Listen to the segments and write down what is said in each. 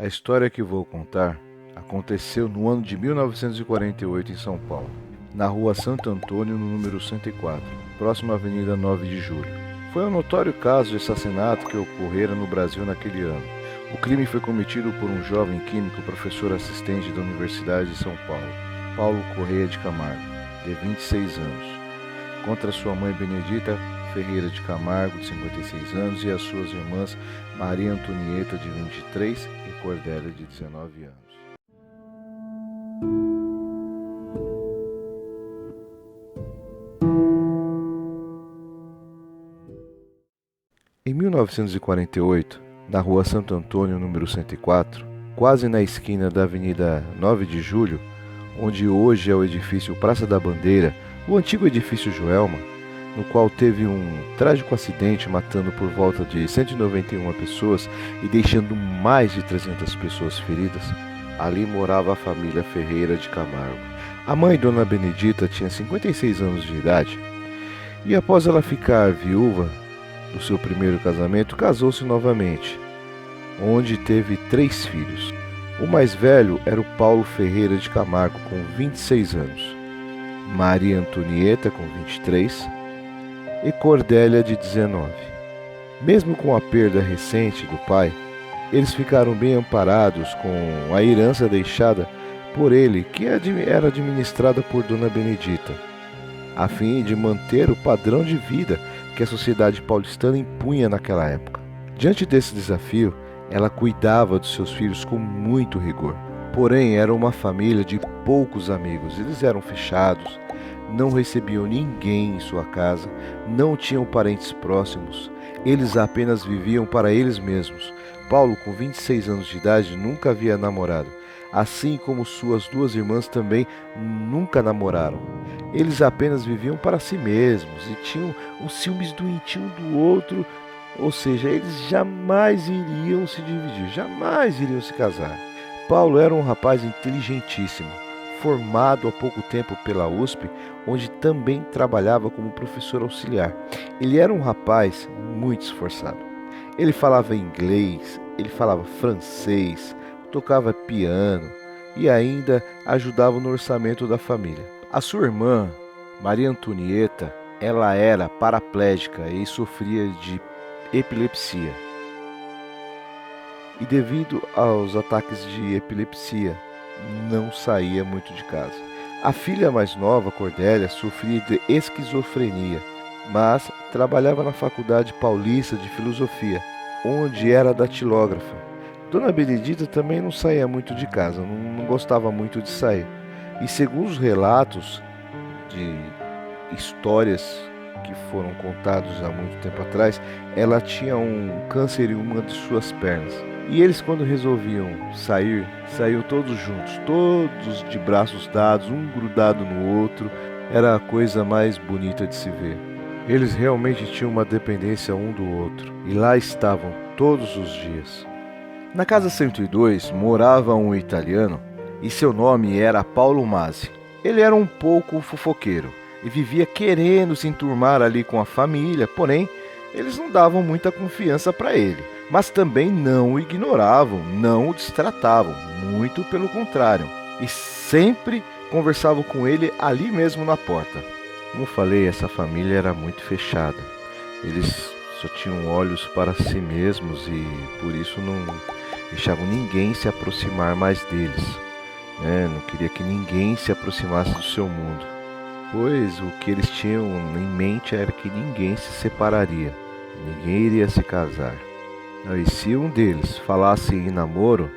história que vou contar aconteceu no ano de 1948 em São Paulo, na rua Santo Antônio, no número 104, próximo à Avenida 9 de Julho. Foi um notório caso de assassinato que ocorrera no Brasil naquele ano. O crime foi cometido por um jovem químico professor assistente da Universidade de São Paulo, Paulo Correia de Camargo, de 26 anos, contra sua mãe Benedita Ferreira de Camargo, de 56 anos, e as suas irmãs Maria Antonieta, de 23, e Cordélia, de 19 anos. Em 1948, na rua Santo Antônio, número 104, quase na esquina da Avenida 9 de Julho, onde hoje é o edifício Praça da Bandeira, o antigo edifício Joelma, no qual teve um trágico acidente matando por volta de 191 pessoas e deixando mais de 300 pessoas feridas, ali morava a família Ferreira de Camargo. A mãe, Dona Benedita, tinha 56 anos de idade e, após ela ficar viúva do seu primeiro casamento, casou-se novamente, onde teve 3 filhos. O mais velho era o Paulo Ferreira de Camargo, com 26 anos, Maria Antonieta, com 23, e Cordélia, de 19. Mesmo com a perda recente do pai, eles ficaram bem amparados com a herança deixada por ele, que era administrada por Dona Benedita, a fim de manter o padrão de vida que a sociedade paulistana impunha naquela época. Diante desse desafio, ela cuidava dos seus filhos com muito rigor. Porém, era uma família de poucos amigos. Eles eram fechados, não recebiam ninguém em sua casa, não tinham parentes próximos. Eles apenas viviam para eles mesmos. Paulo, com 26 anos de idade, nunca havia namorado, assim como suas 2 irmãs também nunca namoraram. Eles apenas viviam para si mesmos e tinham os ciúmes doentio um do outro, ou seja, eles jamais iriam se dividir, jamais iriam se casar. Paulo era um rapaz inteligentíssimo, formado há pouco tempo pela USP, onde também trabalhava como professor auxiliar. Ele era um rapaz muito esforçado. Ele falava inglês, ele falava francês, tocava piano e ainda ajudava no orçamento da família. A sua irmã, Maria Antonieta, ela era paraplégica e sofria de epilepsia. E devido aos ataques de epilepsia, não saía muito de casa. A filha mais nova, Cordélia, sofria de esquizofrenia, mas trabalhava na Faculdade Paulista de Filosofia, onde era datilógrafa. Dona Benedita também não saía muito de casa, não gostava muito de sair. E segundo os relatos de histórias que foram contados há muito tempo atrás, ela tinha um câncer em uma de suas pernas. E eles, quando resolviam sair, saíam todos juntos, todos de braços dados, um grudado no outro. Era a coisa mais bonita de se ver. Eles realmente tinham uma dependência um do outro, e lá estavam todos os dias. Na casa 102 morava um italiano, e seu nome era Paulo Masi. Ele era um pouco fofoqueiro e vivia querendo se enturmar ali com a família, porém, eles não davam muita confiança para ele. Mas também não o ignoravam, não o destratavam, muito pelo contrário, e sempre conversavam com ele ali mesmo na porta. Como falei, essa família era muito fechada. Eles só tinham olhos para si mesmos e por isso não deixavam ninguém se aproximar mais deles. Não queria que ninguém se aproximasse do seu mundo, pois o que eles tinham em mente era que ninguém se separaria, ninguém iria se casar. E se um deles falasse em namoro,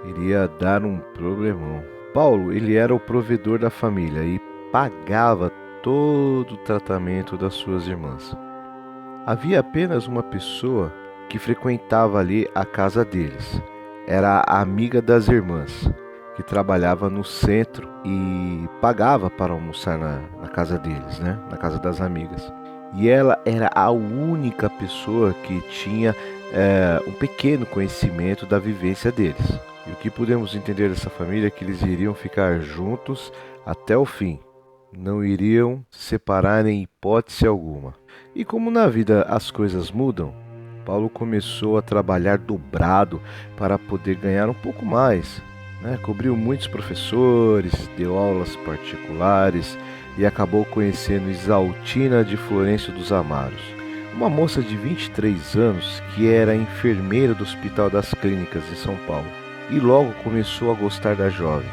iria dar um problemão. Paulo, ele era o provedor da família e pagava todo o tratamento das suas irmãs. Havia apenas uma pessoa que frequentava ali a casa deles. Era a amiga das irmãs, que trabalhava no centro e pagava para almoçar na casa deles, na casa das amigas. E ela era a única pessoa que tinha um pequeno conhecimento da vivência deles. E o que podemos entender dessa família é que eles iriam ficar juntos até o fim. Não iriam se separar em hipótese alguma. E como na vida as coisas mudam, Paulo começou a trabalhar dobrado para poder ganhar um pouco mais, né? Cobriu muitos professores, deu aulas particulares e acabou conhecendo Isaltina de Florencio dos Amaros, uma moça de 23 anos que era enfermeira do Hospital das Clínicas de São Paulo, e logo começou a gostar da jovem.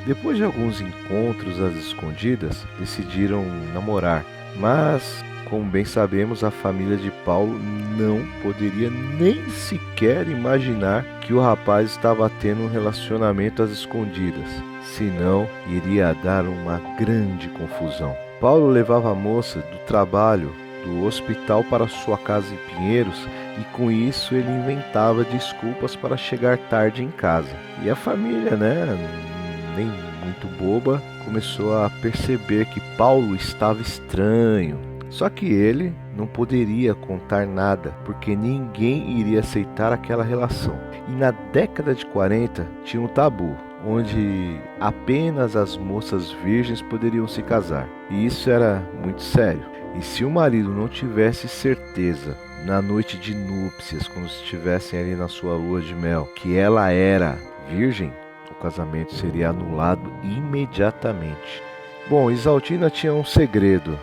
Depois de alguns encontros às escondidas, decidiram namorar, mas, como bem sabemos, a família de Paulo não poderia nem sequer imaginar que o rapaz estava tendo um relacionamento às escondidas, senão iria dar uma grande confusão. Paulo levava a moça do trabalho do hospital para sua casa em Pinheiros e com isso ele inventava desculpas para chegar tarde em casa. E a família, nem muito boba, começou a perceber que Paulo estava estranho. Só que ele não poderia contar nada, porque ninguém iria aceitar aquela relação. E na década de 40 tinha um tabu, onde apenas as moças virgens poderiam se casar. E isso era muito sério. E se o marido não tivesse certeza, na noite de núpcias, quando estivessem ali na sua lua de mel, que ela era virgem, o casamento seria anulado imediatamente. Bom, Isaltina tinha um segredo,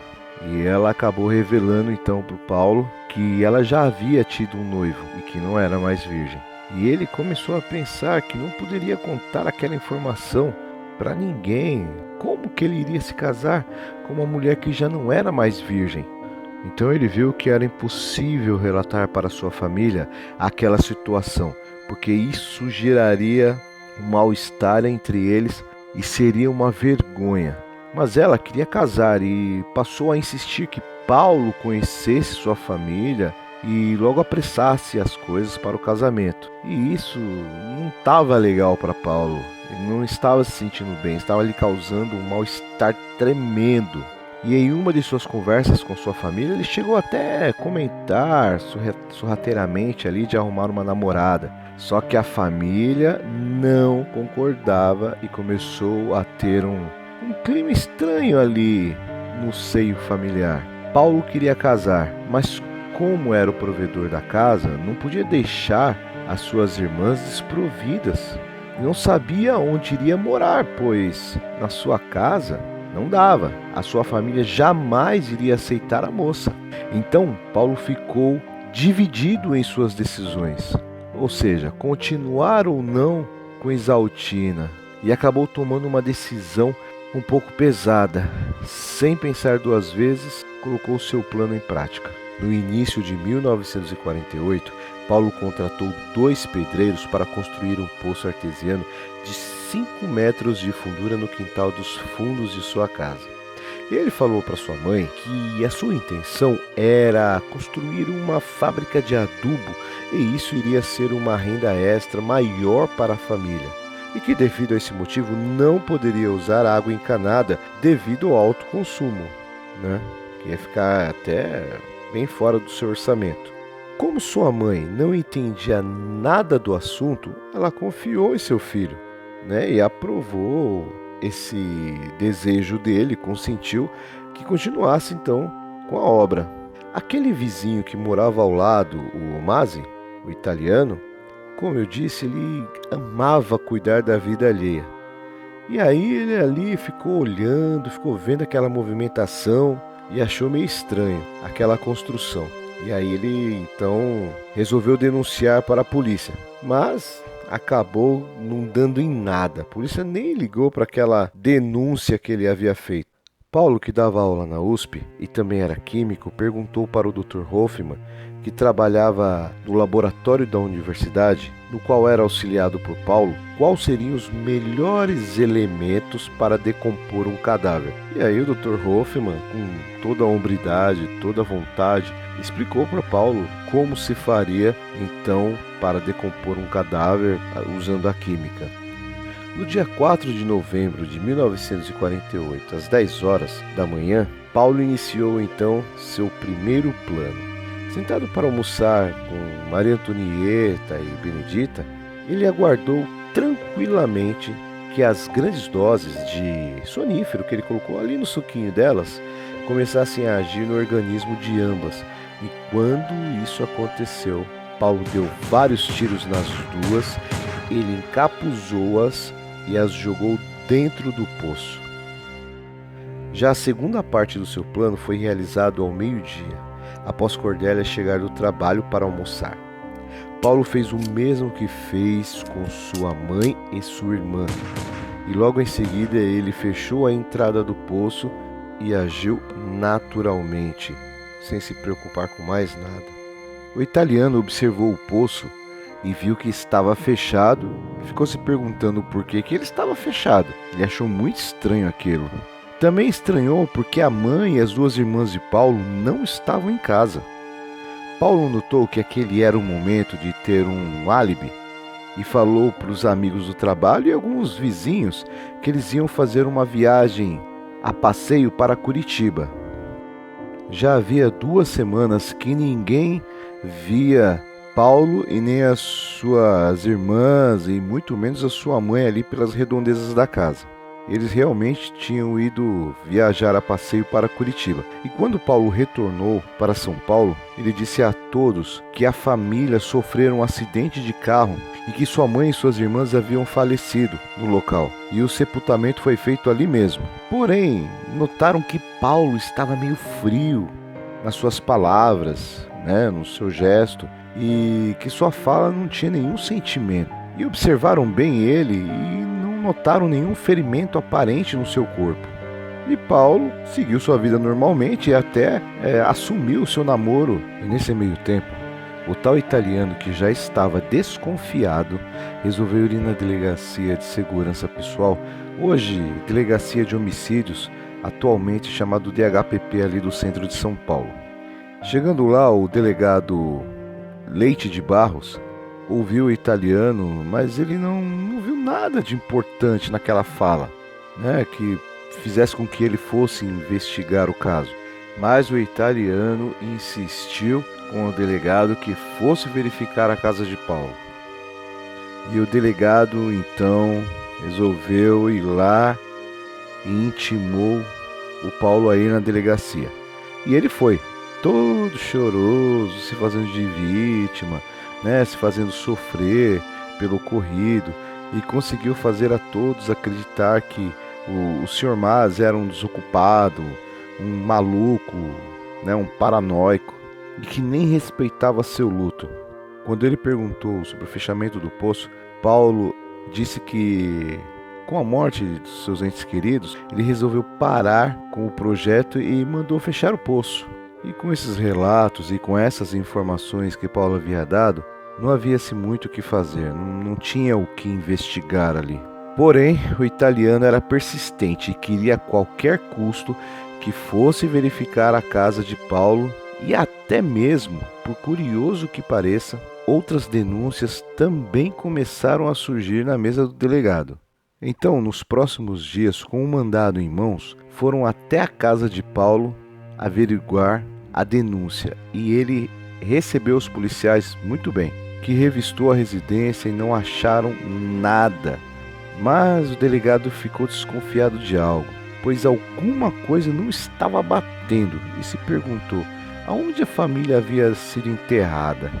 e ela acabou revelando então para o Paulo que ela já havia tido um noivo e que não era mais virgem. E ele começou a pensar que não poderia contar aquela informação para ninguém. Como que ele iria se casar com uma mulher que já não era mais virgem? Então ele viu que era impossível relatar para sua família aquela situação, porque isso geraria um mal-estar entre eles e seria uma vergonha. Mas ela queria casar e passou a insistir que Paulo conhecesse sua família e logo apressasse as coisas para o casamento. E isso não estava legal para Paulo. Ele não estava se sentindo bem, estava lhe causando um mal-estar tremendo. E em uma de suas conversas com sua família, ele chegou até a comentar sorrateiramente ali de arrumar uma namorada. Só que a família não concordava e começou a ter um clima estranho ali no seio familiar. Paulo queria casar, mas como era o provedor da casa, não podia deixar as suas irmãs desprovidas. Não sabia onde iria morar, pois na sua casa não dava. A sua família jamais iria aceitar a moça. Então, Paulo ficou dividido em suas decisões. Ou seja, continuar ou não com Isaltina. E acabou tomando uma decisão um pouco pesada. Sem pensar duas vezes, colocou seu plano em prática. No início de 1948, Paulo contratou 2 pedreiros para construir um poço artesiano de 5 metros de fundura no quintal dos fundos de sua casa. Ele falou para sua mãe que a sua intenção era construir uma fábrica de adubo e isso iria ser uma renda extra maior para a família. E que devido a esse motivo não poderia usar água encanada devido ao alto consumo, que ia ficar até bem fora do seu orçamento. Como sua mãe não entendia nada do assunto, ela confiou em seu filho, e aprovou esse desejo dele, consentiu que continuasse então com a obra. Aquele vizinho que morava ao lado, o Masi, o italiano, como eu disse, ele amava cuidar da vida alheia. E aí ele ali ficou olhando, ficou vendo aquela movimentação e achou meio estranho aquela construção. E aí ele então resolveu denunciar para a polícia, mas acabou não dando em nada. A polícia nem ligou para aquela denúncia que ele havia feito. Paulo, que dava aula na USP e também era químico, perguntou para o Dr. Hoffman, que trabalhava no laboratório da universidade, no qual era auxiliado por Paulo, quais seriam os melhores elementos para decompor um cadáver. E aí o Dr. Hoffman, com toda a hombridade, toda a vontade, explicou para Paulo como se faria então para decompor um cadáver usando a química. No dia 4 de novembro de 1948, às 10 horas da manhã, Paulo iniciou então seu primeiro plano. Sentado para almoçar com Maria Antonieta e Benedita, ele aguardou tranquilamente que as grandes doses de sonífero que ele colocou ali no suquinho delas começassem a agir no organismo de ambas. E quando isso aconteceu, Paulo deu vários tiros nas duas, ele encapuzou-as e as jogou dentro do poço. Já a segunda parte do seu plano foi realizado ao meio-dia, após Cordélia chegar do trabalho para almoçar. Paulo fez o mesmo que fez com sua mãe e sua irmã, e logo em seguida ele fechou a entrada do poço e agiu naturalmente, sem se preocupar com mais nada. O italiano observou o poço e viu que estava fechado, ficou se perguntando por que ele estava fechado. Ele achou muito estranho aquilo. Também estranhou porque a mãe e as duas irmãs de Paulo não estavam em casa. Paulo notou que aquele era o momento de ter um álibi e falou para os amigos do trabalho e alguns vizinhos que eles iam fazer uma viagem a passeio para Curitiba. Já havia 2 semanas que ninguém via Paulo e nem as suas irmãs e muito menos a sua mãe ali pelas redondezas da casa. Eles realmente tinham ido viajar a passeio para Curitiba. E quando Paulo retornou para São Paulo, ele disse a todos que a família sofreram um acidente de carro e que sua mãe e suas irmãs haviam falecido no local. E o sepultamento foi feito ali mesmo. Porém, notaram que Paulo estava meio frio nas suas palavras, no seu gesto, e que sua fala não tinha nenhum sentimento. E observaram bem ele e não notaram nenhum ferimento aparente no seu corpo. E Paulo seguiu sua vida normalmente e até assumiu seu namoro. E nesse meio tempo, o tal italiano, que já estava desconfiado, resolveu ir na delegacia de segurança pessoal, hoje delegacia de homicídios, atualmente chamado DHPP ali do centro de São Paulo. Chegando lá, o delegado Leite de Barros ouviu o italiano, mas ele não viu nada de importante naquela fala, que fizesse com que ele fosse investigar o caso. Mas o italiano insistiu com o delegado que fosse verificar a casa de Paulo. E o delegado então resolveu ir lá e intimou o Paulo a ir na delegacia. E ele foi, todo choroso, se fazendo de vítima, se fazendo sofrer pelo ocorrido, e conseguiu fazer a todos acreditar que o Sr. Mas era um desocupado, um maluco, um paranoico, e que nem respeitava seu luto. Quando ele perguntou sobre o fechamento do poço, Paulo disse que, com a morte dos seus entes queridos, ele resolveu parar com o projeto e mandou fechar o poço. E com esses relatos e com essas informações que Paulo havia dado, não havia-se muito o que fazer, não tinha o que investigar ali. Porém, o italiano era persistente e queria a qualquer custo que fosse verificar a casa de Paulo, e até mesmo, por curioso que pareça, outras denúncias também começaram a surgir na mesa do delegado. Então, nos próximos dias, com o mandado em mãos, foram até a casa de Paulo averiguar a denúncia, e ele recebeu os policiais muito bem, que revistou a residência e não acharam nada. Mas o delegado ficou desconfiado de algo, pois alguma coisa não estava batendo, e se perguntou aonde a família havia sido enterrada.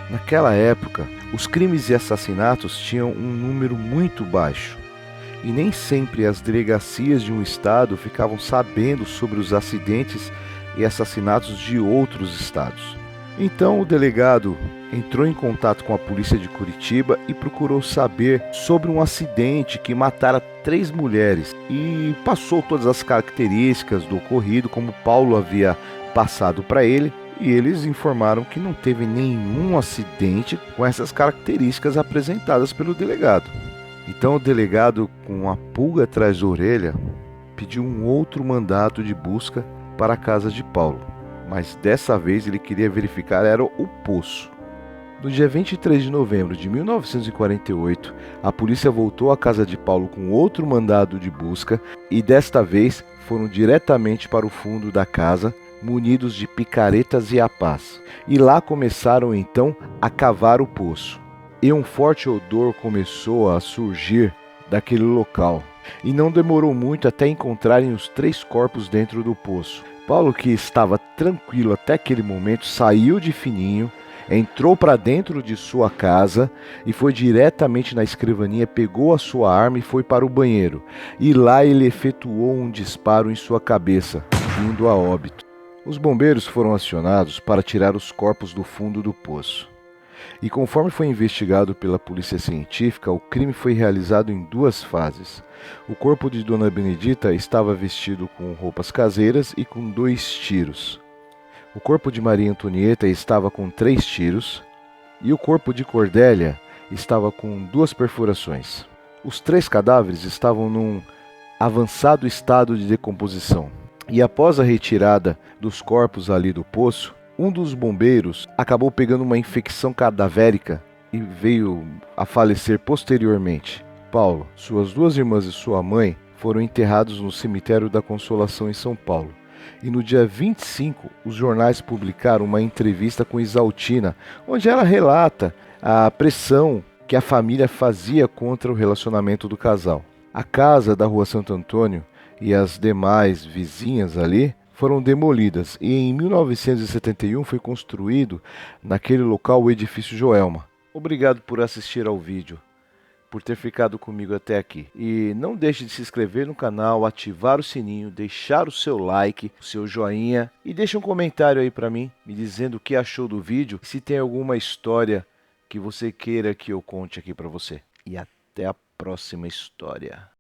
Naquela época, os crimes e assassinatos tinham um número muito baixo, e nem sempre as delegacias de um estado ficavam sabendo sobre os acidentes e assassinatos de outros estados. Então o delegado entrou em contato com a polícia de Curitiba e procurou saber sobre um acidente que matara 3 mulheres, e passou todas as características do ocorrido, como Paulo havia passado para ele, e eles informaram que não teve nenhum acidente com essas características apresentadas pelo delegado. Então o delegado, com a pulga atrás da orelha, pediu um outro mandado de busca para a casa de Paulo, mas dessa vez ele queria verificar era o poço. No dia 23 de novembro de 1948, a polícia voltou à casa de Paulo com outro mandado de busca, e desta vez foram diretamente para o fundo da casa, munidos de picaretas e apás. E lá começaram então a cavar o poço. E um forte odor começou a surgir daquele local. E não demorou muito até encontrarem os 3 corpos dentro do poço. Paulo, que estava tranquilo até aquele momento, saiu de fininho Entrou para dentro de sua casa e foi diretamente na escrivaninha, pegou a sua arma e foi para o banheiro. E lá ele efetuou um disparo em sua cabeça, vindo a óbito. Os bombeiros foram acionados para tirar os corpos do fundo do poço. E conforme foi investigado pela polícia científica, o crime foi realizado em 2 fases. O corpo de Dona Benedita estava vestido com roupas caseiras e com 2 tiros. O corpo de Maria Antonieta estava com 3 tiros e o corpo de Cordélia estava com 2 perfurações. Os 3 cadáveres estavam num avançado estado de decomposição. E após a retirada dos corpos ali do poço, um dos bombeiros acabou pegando uma infecção cadavérica e veio a falecer posteriormente. Paulo, suas 2 irmãs e sua mãe foram enterrados no cemitério da Consolação em São Paulo. E no dia 25, os jornais publicaram uma entrevista com Isaltina, onde ela relata a pressão que a família fazia contra o relacionamento do casal. A casa da Rua Santo Antônio e as demais vizinhas ali foram demolidas e em 1971 foi construído naquele local o edifício Joelma. Obrigado por assistir ao vídeo, por ter ficado comigo até aqui. E não deixe de se inscrever no canal, ativar o sininho, deixar o seu like, o seu joinha e deixe um comentário aí para mim, me dizendo o que achou do vídeo e se tem alguma história que você queira que eu conte aqui para você. E até a próxima história.